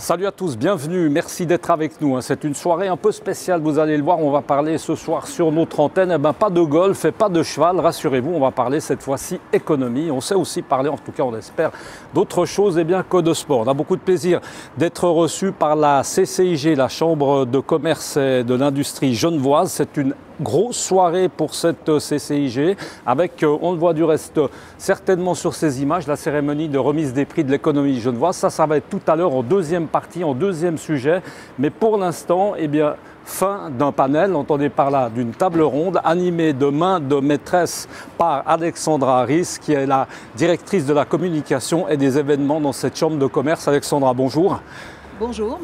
Salut à tous, bienvenue, merci d'être avec nous. C'est une soirée un peu spéciale, vous allez le voir, on va parler ce soir sur notre antenne, pas de golf et pas de cheval, rassurez-vous, on va parler cette fois-ci économie. On sait aussi parler, en tout cas on espère, d'autre chose que de sport. On a beaucoup de plaisir d'être reçu par la CCIG, la Chambre de commerce et de l'industrie genevoise. C'est une grosse soirée pour cette CCIG avec, on le voit du reste certainement sur ces images, la cérémonie de remise des prix de l'économie genevoise. Ça va être tout à l'heure en deuxième partie, en deuxième sujet. Mais pour l'instant, fin d'un panel, entendez par là, d'une table ronde animée de main de maîtresse par Alexandra Harris, qui est la directrice de la communication et des événements dans cette chambre de commerce. Alexandra, bonjour. Bonjour,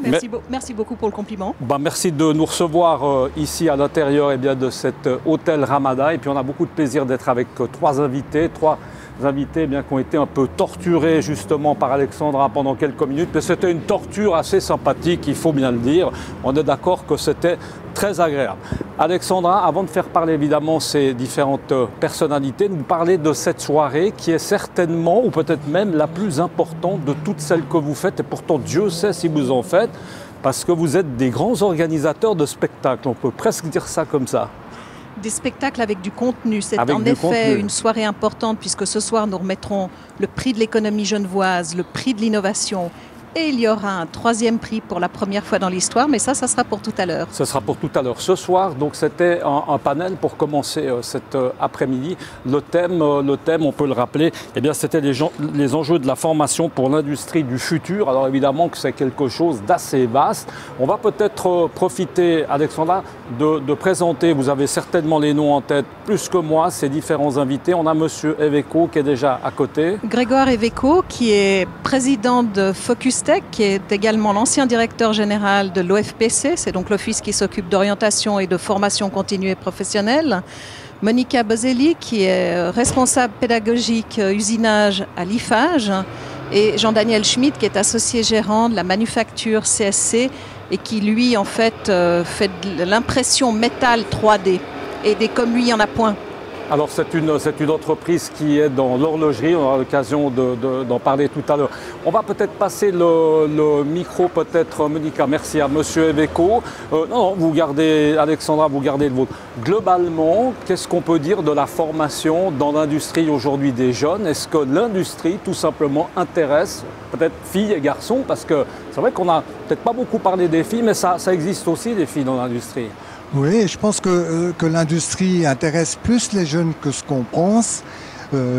merci beaucoup pour le compliment. Merci de nous recevoir ici à l'intérieur de cet hôtel Ramada. Et puis on a beaucoup de plaisir d'être avec trois invités qui ont été un peu torturés justement par Alexandra pendant quelques minutes. Mais c'était une torture assez sympathique, il faut bien le dire. On est d'accord que c'était très agréable. Alexandra, avant de faire parler évidemment ces différentes personnalités, nous parler de cette soirée qui est certainement, ou peut-être même la plus importante de toutes celles que vous faites. Et pourtant, Dieu sait si vous en faites, parce que vous êtes des grands organisateurs de spectacles. On peut presque dire ça comme ça. Des spectacles avec du contenu. C'est en effet une soirée importante puisque ce soir nous remettrons le prix de l'économie genevoise, le prix de l'innovation. Et il y aura un troisième prix pour la première fois dans l'histoire, mais ça sera pour tout à l'heure. Ce sera pour tout à l'heure. Ce soir, donc, c'était un panel pour commencer cet après-midi. Le thème, on peut le rappeler, c'était les enjeux de la formation pour l'industrie du futur. Alors évidemment que c'est quelque chose d'assez vaste. On va peut-être profiter, Alexandra, de présenter, vous avez certainement les noms en tête, plus que moi, ces différents invités. On a monsieur Eveco qui est déjà à côté. Grégoire Eveco, qui est président de Focus Tech, qui est également l'ancien directeur général de l'OFPC, c'est donc l'office qui s'occupe d'orientation et de formation continue et professionnelle. Monica Bozelli, qui est responsable pédagogique usinage à l'IFAGE, et Jean-Daniel Schmitt, qui est associé gérant de la manufacture CSC et qui, lui, en fait, fait de l'impression métal 3D. Et des comme lui, il n'y en a point. Alors c'est une entreprise qui est dans l'horlogerie, on aura l'occasion d'en parler tout à l'heure. On va peut-être passer le micro, peut-être Monica, merci à monsieur Eveco. Non, vous gardez, Alexandra, vous gardez le vôtre. Globalement, qu'est-ce qu'on peut dire de la formation dans l'industrie aujourd'hui des jeunes? Est-ce que l'industrie tout simplement intéresse peut-être filles et garçons? Parce que c'est vrai qu'on n'a peut-être pas beaucoup parlé des filles, mais ça existe aussi des filles dans l'industrie. Oui, je pense que l'industrie intéresse plus les jeunes que ce qu'on pense.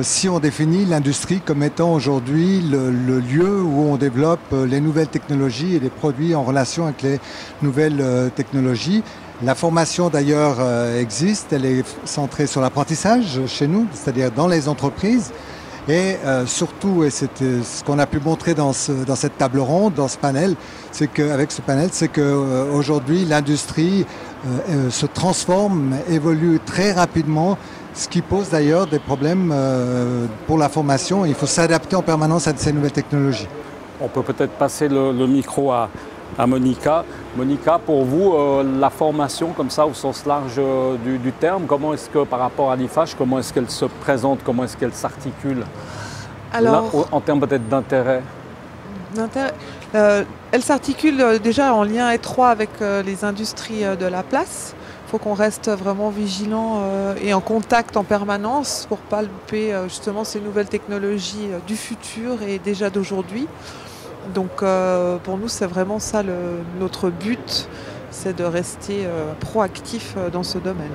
Si on définit l'industrie comme étant aujourd'hui le lieu où on développe les nouvelles technologies et les produits en relation avec les nouvelles technologies. La formation d'ailleurs existe, elle est centrée sur l'apprentissage chez nous, c'est-à-dire dans les entreprises. Et surtout, et c'est ce qu'on a pu montrer dans cette table ronde, dans ce panel, c'est qu'aujourd'hui l'industrie se transforme, évolue très rapidement, ce qui pose d'ailleurs des problèmes pour la formation. Il faut s'adapter en permanence à ces nouvelles technologies. On peut peut-être passer le micro à Monica. Monica, pour vous, la formation comme ça au sens large du terme, comment est-ce que par rapport à l'IFAGE, comment est-ce qu'elle se présente, comment est-ce qu'elle s'articule en termes peut-être d'intérêt? Elle s'articule déjà en lien étroit avec les industries de la place. Il faut qu'on reste vraiment vigilant et en contact en permanence pour palper justement ces nouvelles technologies du futur et déjà d'aujourd'hui. Donc pour nous, c'est vraiment ça notre but, c'est de rester proactif dans ce domaine.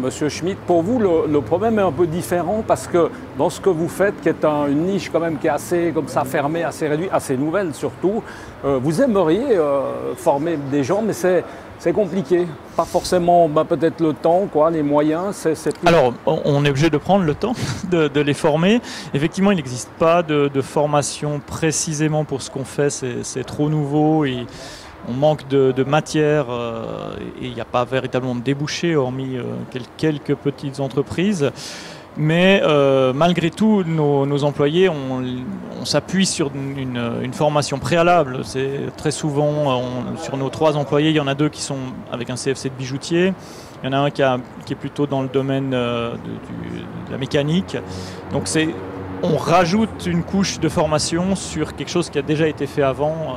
Monsieur Schmitt, pour vous, le problème est un peu différent parce que dans ce que vous faites, qui est une niche quand même qui est assez comme ça fermée, assez réduite, assez nouvelle surtout, vous aimeriez former des gens, mais c'est compliqué. Pas forcément peut-être le temps, les moyens. Plus... Alors, on est obligé de prendre le temps de les former. Effectivement, il n'existe pas de formation précisément pour ce qu'on fait. C'est trop nouveau et on manque de matière et il n'y a pas véritablement de débouchés, hormis quelques petites entreprises. Mais malgré tout, nos employés, on s'appuie sur une formation préalable. C'est très souvent, sur nos 3 employés, il y en a 2 qui sont avec un CFC de bijoutier. Il y en a un qui est plutôt dans le domaine de la mécanique. Donc c'est on rajoute une couche de formation sur quelque chose qui a déjà été fait avant,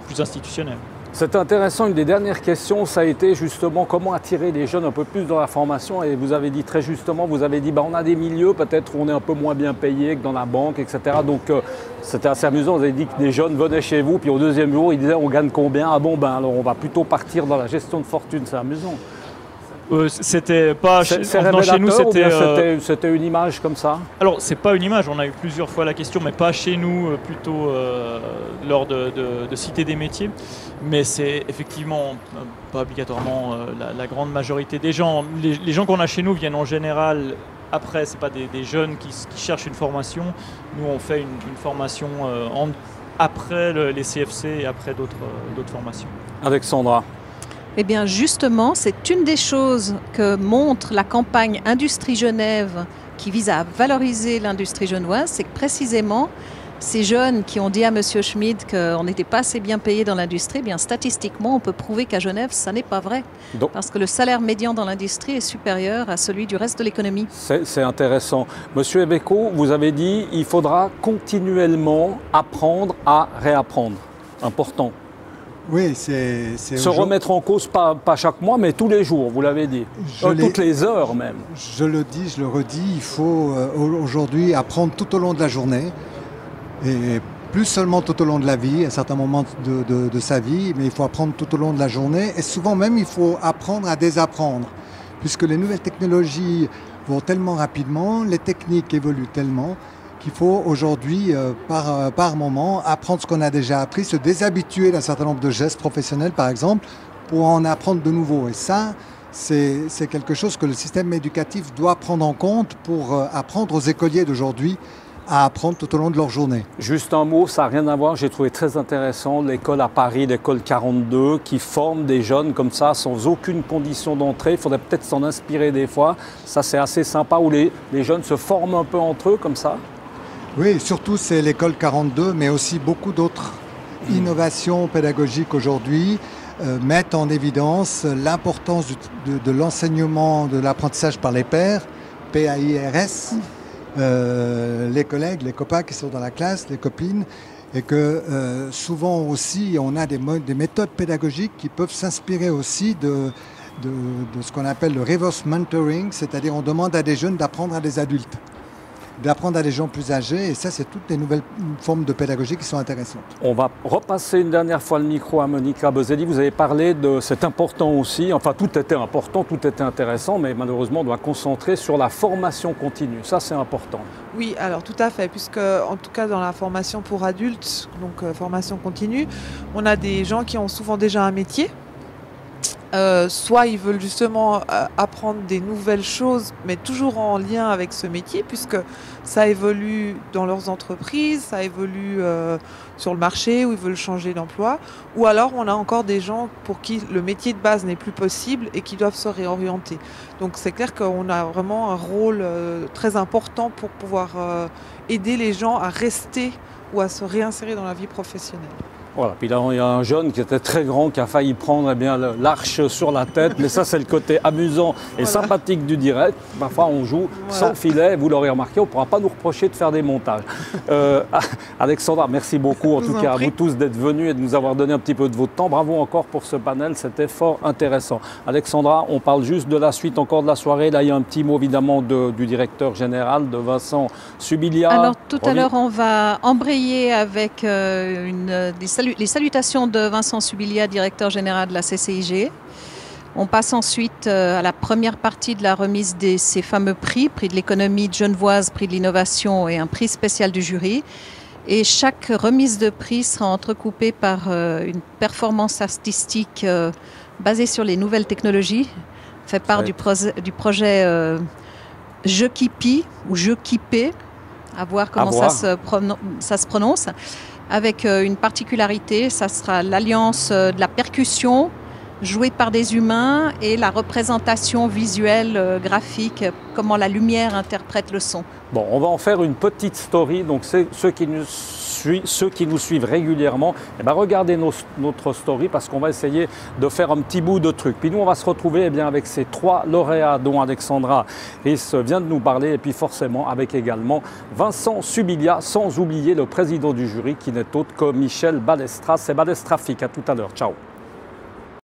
plus institutionnel. C'est intéressant, une des dernières questions, ça a été justement comment attirer les jeunes un peu plus dans la formation. Et vous avez dit très justement, vous avez dit on a des milieux peut-être où on est un peu moins bien payé que dans la banque, etc. Donc c'était assez amusant, vous avez dit que des jeunes venaient chez vous, puis au deuxième jour ils disaient on gagne combien? Ah bon, alors on va plutôt partir dans la gestion de fortune, c'est amusant. C'était pas c'est en venant chez nous, c'était une image comme ça? Alors c'est pas une image, on a eu plusieurs fois la question, mais pas chez nous, plutôt lors de Cité des métiers. Mais c'est effectivement pas obligatoirement la grande majorité des gens. Les gens qu'on a chez nous viennent en général après, c'est pas des jeunes qui cherchent une formation. Nous on fait une formation après les CFC et après d'autres formations. Alexandra. Eh bien justement, c'est une des choses que montre la campagne Industrie Genève qui vise à valoriser l'industrie genevoise, c'est que précisément ces jeunes qui ont dit à M. Schmid qu'on n'était pas assez bien payé dans l'industrie, eh bien statistiquement on peut prouver qu'à Genève ça n'est pas vrai. Donc, parce que le salaire médian dans l'industrie est supérieur à celui du reste de l'économie. C'est intéressant. Monsieur Ebeko, vous avez dit qu'il faudra continuellement apprendre à réapprendre. Important. Oui, c'est se remettre en cause, pas chaque mois, mais tous les jours, vous l'avez dit. Toutes les heures même. Je le dis, je le redis, il faut aujourd'hui apprendre tout au long de la journée, et plus seulement tout au long de la vie, à certains moments de sa vie, mais il faut apprendre tout au long de la journée, et souvent même il faut apprendre à désapprendre, puisque les nouvelles technologies vont tellement rapidement, les techniques évoluent tellement, qu'il faut aujourd'hui, par moment, apprendre ce qu'on a déjà appris, se déshabituer d'un certain nombre de gestes professionnels, par exemple, pour en apprendre de nouveau. Et ça, c'est quelque chose que le système éducatif doit prendre en compte pour apprendre aux écoliers d'aujourd'hui à apprendre tout au long de leur journée. Juste un mot, ça n'a rien à voir, j'ai trouvé très intéressant l'école à Paris, l'école 42, qui forme des jeunes comme ça, sans aucune condition d'entrée. Il faudrait peut-être s'en inspirer des fois. Ça, c'est assez sympa, où les jeunes se forment un peu entre eux comme ça. Oui, surtout c'est l'école 42, mais aussi beaucoup d'autres innovations pédagogiques aujourd'hui mettent en évidence l'importance de l'enseignement, de l'apprentissage par les pairs, PAIRS, les collègues, les copains qui sont dans la classe, les copines, et que souvent aussi on a des méthodes pédagogiques qui peuvent s'inspirer aussi de ce qu'on appelle le reverse mentoring, c'est-à-dire on demande à des jeunes d'apprendre à des adultes, d'apprendre à des gens plus âgés, et ça c'est toutes les nouvelles formes de pédagogie qui sont intéressantes. On va repasser une dernière fois le micro à Monica Boselli. Vous avez parlé de, c'est important aussi, enfin tout était important, tout était intéressant, mais malheureusement on doit concentrer sur la formation continue, ça c'est important. Oui, alors tout à fait, puisque en tout cas dans la formation pour adultes, donc formation continue, on a des gens qui ont souvent déjà un métier. Soit ils veulent justement apprendre des nouvelles choses, mais toujours en lien avec ce métier, puisque ça évolue dans leurs entreprises, ça évolue sur le marché, où ils veulent changer d'emploi. Ou alors on a encore des gens pour qui le métier de base n'est plus possible et qui doivent se réorienter. Donc c'est clair qu'on a vraiment un rôle très important pour pouvoir aider les gens à rester ou à se réinsérer dans la vie professionnelle. Voilà, puis là il y a un jeune qui était très grand, qui a failli prendre l'arche sur la tête, mais ça c'est le côté amusant et sympathique du direct. Parfois on joue sans filet, vous l'aurez remarqué, on ne pourra pas nous reprocher de faire des montages. Alexandra, merci beaucoup en tout cas à vous tous d'être venus et de nous avoir donné un petit peu de votre temps. Bravo encore pour ce panel, c'était fort intéressant. Alexandra, on parle juste de la suite encore de la soirée. Là il y a un petit mot évidemment du directeur général, de Vincent Subilia. Alors tout à l'heure on va embrayer avec les salutations de Vincent Subilia, directeur général de la CCIG. On passe ensuite à la première partie de la remise de ces fameux prix de l'économie genevoise, prix de l'innovation et un prix spécial du jury. Et chaque remise de prix sera entrecoupée par une performance artistique basée sur les nouvelles technologies, fait part du projet Je Kipi ou Je Kipé, à voir comment ça se prononce. Avec une particularité, ça sera l'alliance de la percussion joué par des humains et la représentation visuelle, graphique, comment la lumière interprète le son. Bon, on va en faire une petite story, donc ceux qui nous suivent régulièrement, eh ben regardez notre story parce qu'on va essayer de faire un petit bout de truc. Puis nous, on va se retrouver avec ces 3 lauréats dont Alexandra Ries vient de nous parler et puis forcément avec également Vincent Subilia, sans oublier le président du jury qui n'est autre que Michel Balestras. C'est Balestrafic, à tout à l'heure, ciao.